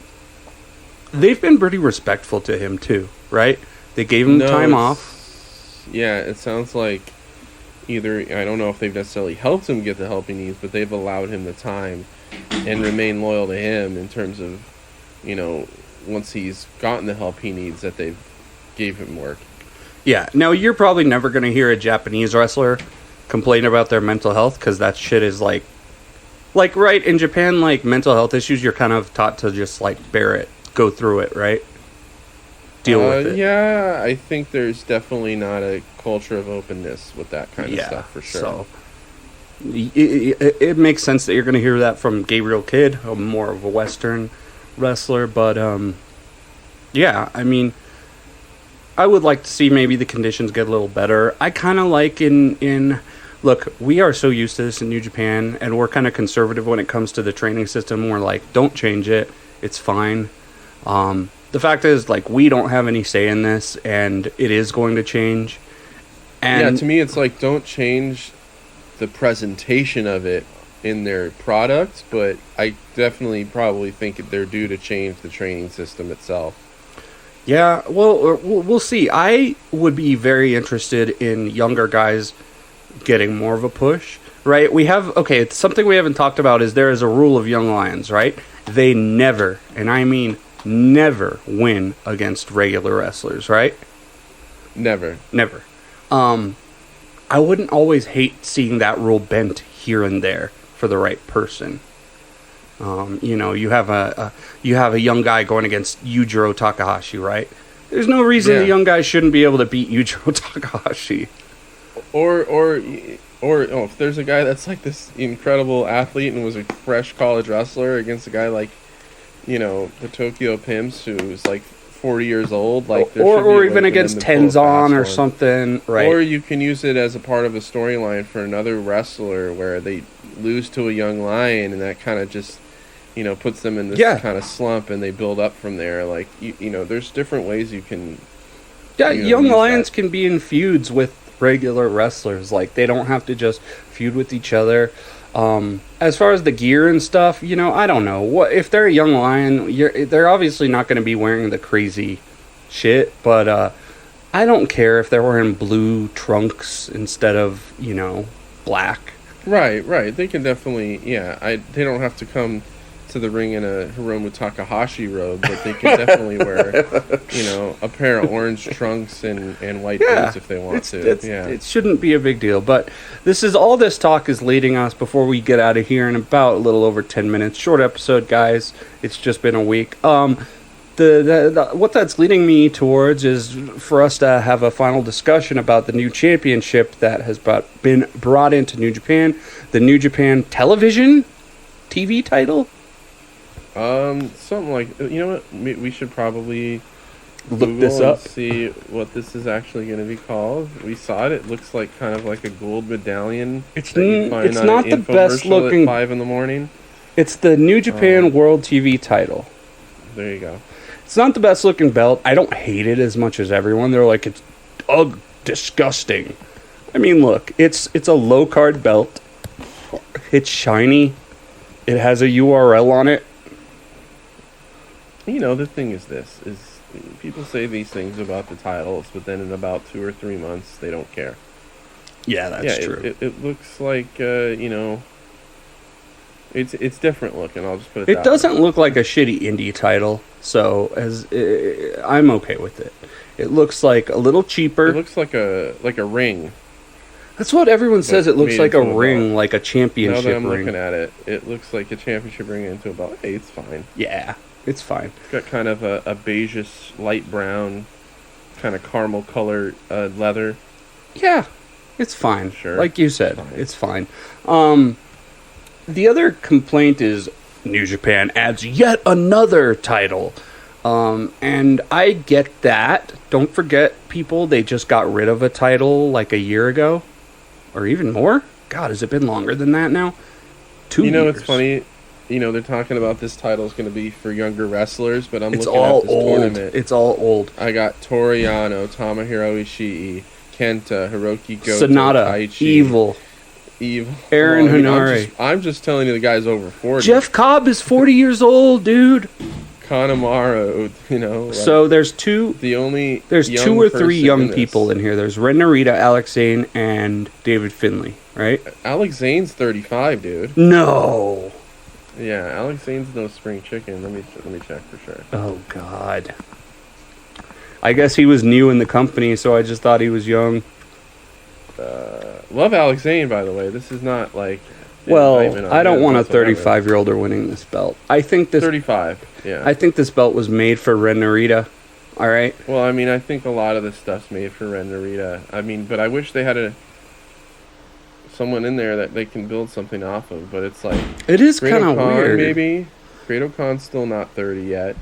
they've been pretty respectful to him, too, right? They gave him time off. Yeah, it sounds like either, I don't know if they've necessarily helped him get the help he needs, but they've allowed him the time and remain loyal to him in terms of, once he's gotten the help he needs, that they've gave him work. Yeah. Now, you're probably never going to hear a Japanese wrestler complain about their mental health, because that shit is right in Japan, mental health issues, you're kind of taught to just bear it, go through it, right? Deal with it. Yeah, I think there's definitely not a culture of openness with that kind of stuff, for sure. So it makes sense that you're going to hear that from Gabriel Kidd, more of a Western wrestler, but I mean, I would like to see maybe the conditions get a little better. I kind of like look, we are so used to this in New Japan, and we're kind of conservative when it comes to the training system. We're don't change it. It's fine. The fact is, we don't have any say in this, and it is going to change. And to me, it's don't change the presentation of it in their product, but I definitely probably think they're due to change the training system itself. Yeah, well, we'll see. I would be very interested in younger guys getting more of a push, right? It's something we haven't talked about is there is a rule of Young Lions, right? They never, and I mean never, win against regular wrestlers, right? Never. I wouldn't always hate seeing that rule bent here and there for the right person. You have a young guy going against Yujiro Takahashi, right? There's no reason the young guy shouldn't be able to beat Yujiro Takahashi. Or if there's a guy that's this incredible athlete and was a fresh college wrestler against a guy the Tokyo Pimps, who's like 40 years old, like or even against Tenzan or something, right? Or you can use it as a part of a storyline for another wrestler where they lose to a young lion, and that kind of just puts them in this kind of slump, and they build up from there. Like there's different ways you can. Yeah, young lions can be in feuds with regular wrestlers. Like, they don't have to just feud with each other. As far as the gear and stuff, I don't know. What if they're a young lion? They're obviously not going to be wearing the crazy shit, but I don't care if they're wearing blue trunks instead of black. Right. They can definitely, they don't have to come to the ring in a Hiromu Takahashi robe, but they can definitely wear, a pair of orange trunks and white boots if they want to. It shouldn't be a big deal. But all this talk is leading us before we get out of here in about a little over 10 minutes. Short episode, guys. It's just been a week. What that's leading me towards is for us to have a final discussion about the new championship that has been brought into New Japan, the New Japan Television TV title. Something like, what? We should probably look this up, see what this is actually going to be called. We saw it. It looks like kind of like a gold medallion. It's not the best looking. At 5 a.m. It's the New Japan World TV title. There you go. It's not the best looking belt. I don't hate it as much as everyone. They're like, it's disgusting. I mean, look, it's a low card belt. It's shiny. It has a URL on it. The thing is people say these things about the titles, but then in about 2 or 3 months, they don't care. Yeah, that's true. It looks like, it's different looking. I'll just put it. It doesn't look like a shitty indie title, so I'm okay with it. It looks like a little cheaper. It looks like a ring. That's what everyone says. It looks like a ring, like a championship ring. Now that I'm looking at it, it looks like a championship ring into a belt. Hey, it's fine. Yeah, it's fine. It's got kind of a beigeish, light brown, kind of caramel colored leather. Yeah, it's fine. Sure. Like you said, it's fine. The other complaint is New Japan adds yet another title. And I get that. Don't forget, people, they just got rid of a title like a year ago. Or even more? God, has it been longer than that now? 2 years. It's funny. They're talking about this title is going to be for younger wrestlers, but it's looking all at this old. tournament. It's all old. I got Toru Yano, Tomohiro Ishii, Kenta, Hiroki Goto, Sonata, Taichi, Evil, Aaron Hanare. I'm just telling you, the guy's over 40. Jeff Cobb is 40 years old, dude. Kanemaru, so there's two. There's 2 or 3 young people in here. There's Ren Narita, Alex Zane, and David Finlay, right? Alex Zane's 35, dude. No. Yeah, Alex Zane's no spring chicken. Let me check for sure. Oh God. I guess he was new in the company, so I just thought he was young. Love Alex Zane, by the way. This is not like. Well, I don't want a 35-year-older winning this belt. I think this 35. Yeah. I think this belt was made for Ren Narita. All right. Well, I mean, I think a lot of this stuff's made for Ren Narita. I mean, but I wish they had someone in there that they can build something off of. But it's like it is kind of weird. Maybe Great Khan's still not 30 yet.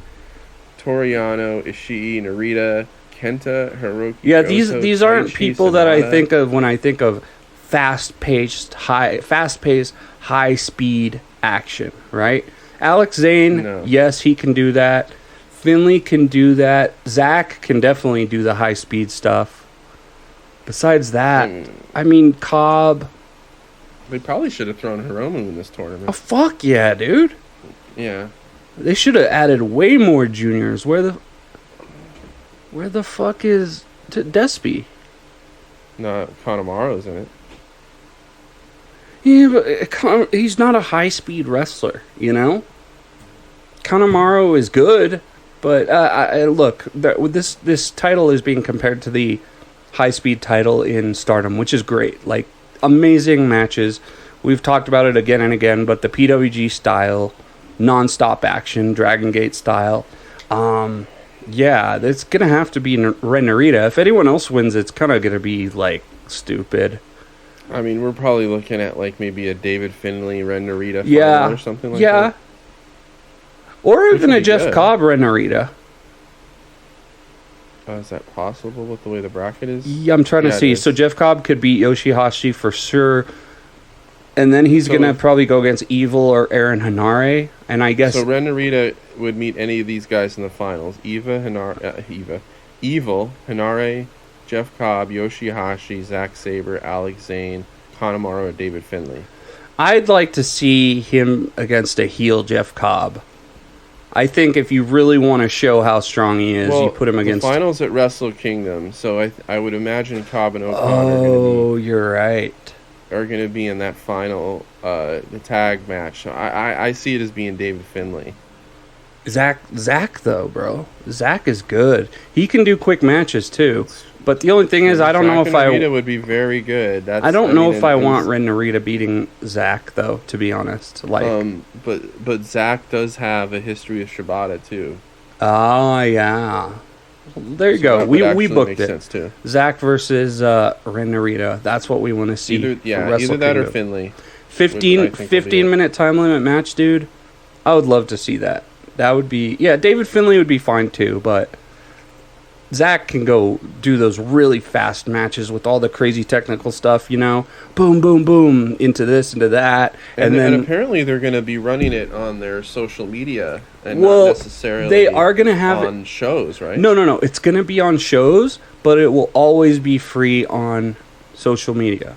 Toru Yano, Ishii, Narita, Kenta, Hiroki. Yeah, Goto, these aren't Taichi, people Sonata. that I think of when I think of fast-paced, high-speed action, right? Alex Zane, yes, he can do that. Finlay can do that. Zach can definitely do the high-speed stuff. Besides that, I mean, Cobb. They probably should have thrown Hiromu in this tournament. Oh, fuck yeah, dude. Yeah. They should have added way more juniors. Where the fuck is Despy? No, Kanemaru's in it. Yeah, but he's not a high-speed wrestler, Kanemaru is good, but look, this title is being compared to the high-speed title in Stardom, which is great. Like, amazing matches. We've talked about it again and again, but the PWG style, non-stop action, Dragon Gate style. Yeah, it's going to have to be Ren Narita. If anyone else wins, it's kind of going to be, like, stupid. I mean, we're probably looking at, like, maybe a David Finlay, Ren Narita final or something like that. Or Which even would a be Jeff good. Cobb Ren Narita. Is that possible with the way the bracket is? Yeah, I'm trying to Yeah, it see. is. So Jeff Cobb could beat Yoshihashi for sure. And then he's So- going to probably go against Evil or Aaron Hanare. And I guess... So Ren Narita would meet any of these guys in the finals. Evil, Hanare, Jeff Cobb, Yoshihashi, Zack Sabre, Alex Zane, Kanemaru, or David Finlay. I'd like to see him against a heel Jeff Cobb. I think if you really want to show how strong he is, you put him against... the finals at Wrestle Kingdom, so I would imagine Cobb and O'Connor Oh, you're right. are going to be in that final, the tag match. So I see it as being David Finlay. Zach though, bro. Zach is good. He can do quick matches too. But the only thing is, I don't know if Narita would be very good. I don't know if I want Ren Narita beating Zach though. To be honest, like, but Zach does have a history with Shibata too. Oh yeah. There you go. That We would actually booked make it. sense too. Zach versus Ren Narita. That's what we want to see. Either Wrestle that or Kingdom. Finlay. 15 minute time limit match, dude. I would love to see that. That would be... Yeah, David Finlay would be fine too, but Zach can go do those really fast matches with all the crazy technical stuff, you know? Boom, boom, boom, into this, into that. And then... apparently they're going to be running it on their social media and Well, not necessarily they are going to have on shows, right? No. It's going to be on shows, but it will always be free on social media.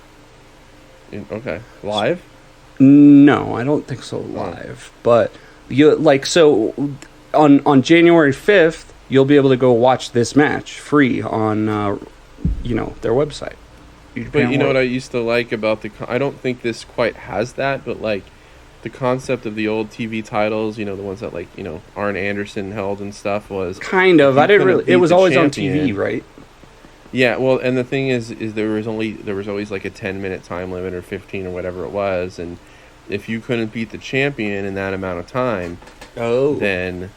Okay. Live? No, I don't think so live. But you on January 5th, you'll be able to go watch this match free on their website. But you know what I used to like about I don't think this quite has that, but like the concept of the old TV titles, the ones that Arn Anderson held and stuff was kind of. I didn't really. It was always on TV, right? Yeah, well, and the thing is there was always like a 10-minute time limit or 15 or whatever it was, and if you couldn't beat the champion in that amount of time, then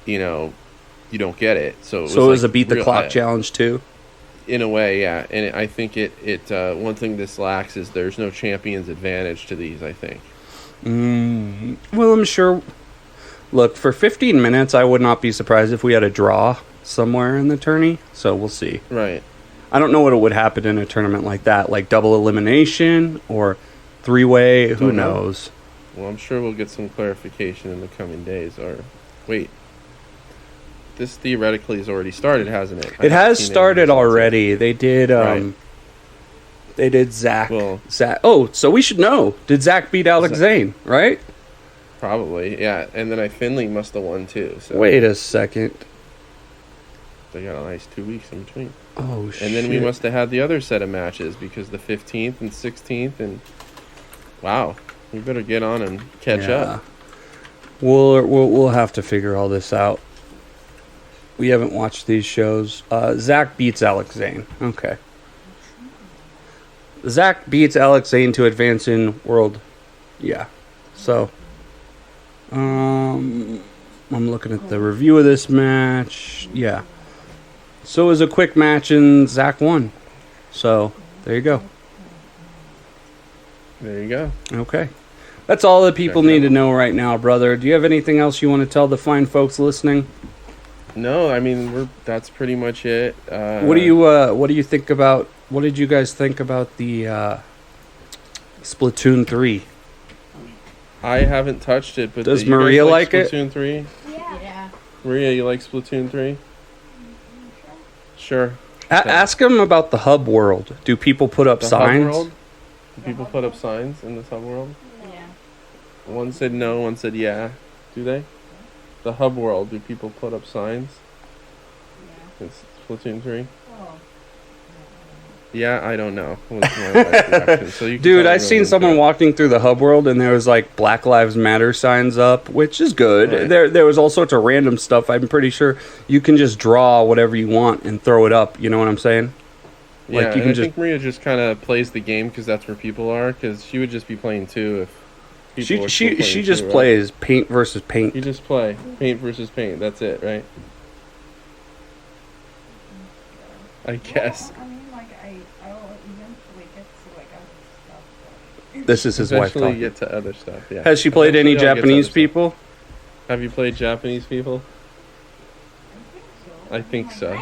you don't get it. So it was a beat the clock challenge too. In a way, yeah, and I think it one thing this lacks is there's no champion's advantage to these. I think. Well, I'm sure. Look, for 15 minutes, I would not be surprised if we had a draw somewhere in the tourney. So we'll see. Right. I don't know what would happen in a tournament like that, like double elimination or three-way. Who knows? Well, I'm sure we'll get some clarification in the coming days. Or wait, this theoretically has already started, hasn't it? It has started already. They did. They did Zach. Well, Zach. Oh, so we should know. Did Zach beat Alex Zane? Right. Probably, yeah. And then Finlay must have won too. So wait a second. They got a nice 2 weeks in between. Oh shit! And then we must have had the other set of matches because the 15th and 16th and wow, we better get on and catch up. We'll have to figure all this out. We haven't watched these shows. Zach beats Alex Zane. Okay. Zach beats Alex Zane to advance in World. Yeah. So, I'm looking at the review of this match. Yeah. So it was a quick match and Zach won. So, there you go. There you go. Okay. That's all the people need to know right now, brother. Do you have anything else you want to tell the fine folks listening? No, I mean that's pretty much it. What do you think about? What did you guys think about the Splatoon 3? I haven't touched it, but does Maria like it? Splatoon 3? Yeah. Maria, you like Splatoon 3? Sure. Ask him about the hub world. Do people put up signs? Hub world? Do people put up signs in this hub world? Yeah. One said no, one said yeah. Do they? The hub world, do people put up signs? Yeah. In Splatoon 3? Oh. Yeah, I don't know. Was my wife's reaction. So you can Dude, tell I seen someone walking through the hub world and there was like Black Lives Matter signs up, which is good. Right. There was all sorts of random stuff. I'm pretty sure you can just draw whatever you want and throw it up. You know what I'm saying? Yeah, like you can I think Maria just kind of plays the game because that's where people are. Because she would just be playing too if people were still playing she just too, plays paint versus paint. You just play paint versus paint. That's it, right? I guess. Well, I mean, like, I'll eventually get to, like, other stuff. This is his wife Eventually talking. get to other stuff, yeah. Has she played any Eventually I'll get to Japanese other stuff. people? Have you played Japanese people? I think so.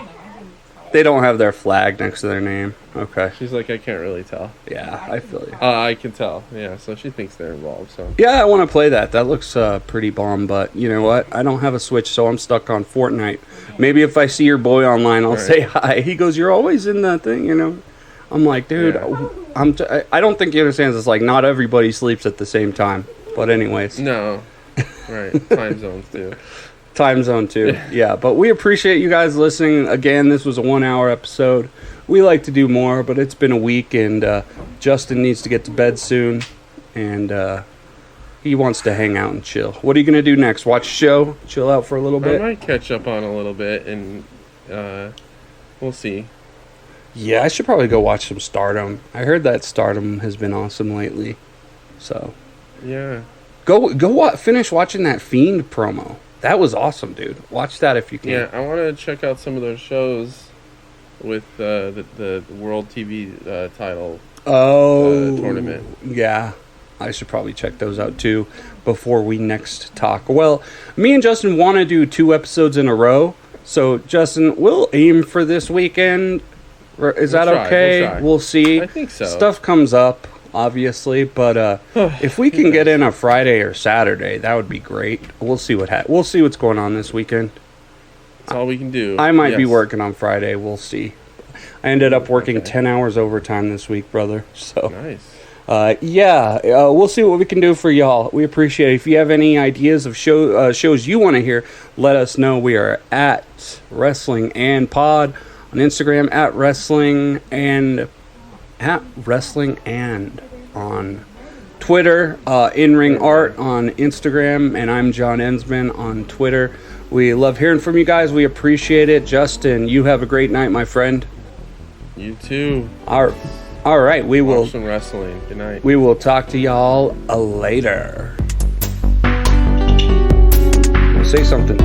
They don't have their flag next to their name. Okay. She's like, I can't really tell. Yeah, I feel you. I can tell. Yeah, so she thinks they're involved. So Yeah, I want to play that. That looks pretty bomb, but you know what? I don't have a Switch, so I'm stuck on Fortnite. Maybe if I see your boy online, I'll say hi. He goes, "You're always in that thing," you know? I'm like, dude, Yeah. I don't think he understands. It's like not everybody sleeps at the same time. But anyways. no, right? Time zones too. Time zone too. Yeah, but we appreciate you guys listening. Again, this was a 1-hour episode. We like to do more, but it's been a week, and Justin needs to get to bed soon, and he wants to hang out and chill. What are you going to do next? Watch a show? Chill out for a little bit? I might catch up on a little bit, and we'll see. Yeah, I should probably go watch some Stardom. I heard that Stardom has been awesome lately. So, Yeah. finish watching that Fiend promo. That was awesome, dude. Watch that if you can. Yeah, I want to check out some of those shows with the World TV title tournament. Yeah, I should probably check those out too before we next talk. Well, me and Justin want to do 2 episodes in a row. So, Justin, we'll aim for this weekend. Is that okay? We'll see. I think so. Stuff comes up, obviously, but if we can get in a Friday or Saturday, that would be great. We'll see we'll see what's going on this weekend. That's all we can do. I might be working on Friday. We'll see. I ended up working 10 hours overtime this week, brother. So Nice. we'll see what we can do for y'all. We appreciate it. If you have any ideas of shows you want to hear, let us know. We are at Wrestling and Pod on Instagram, at Wrestling and on Twitter, In-Ring Art on Instagram, and I'm John Ensman on Twitter. We love hearing from you guys. We appreciate it. Justin, you have a great night, my friend. You too. All right, we will. Watch some wrestling. Good night. We will talk to y'all later. Say something.